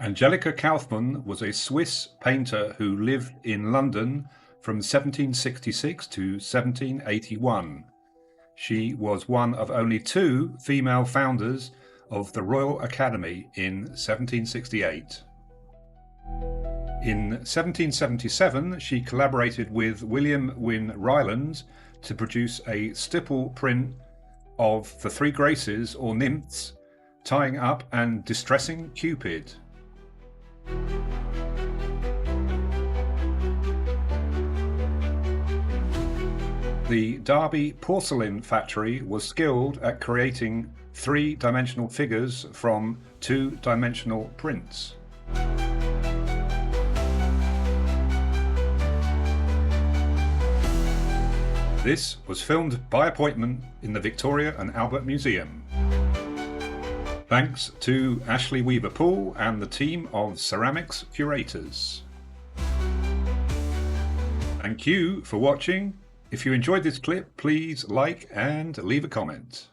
Angelica Kauffman was a Swiss painter who lived in London from 1766 to 1781. She was one of only two female founders of the Royal Academy in 1768. In 1777, she collaborated with William Wynne Ryland to produce a stipple print of the Three Graces or nymphs tying up and distressing Cupid. The Derby Porcelain Factory was skilled at creating three-dimensional figures from two-dimensional prints. This was filmed by appointment in the Victoria and Albert Museum. Thanks to Ashley Weaver-Poole and the team of ceramics curators. Thank you for watching. If you enjoyed this clip, please like and leave a comment.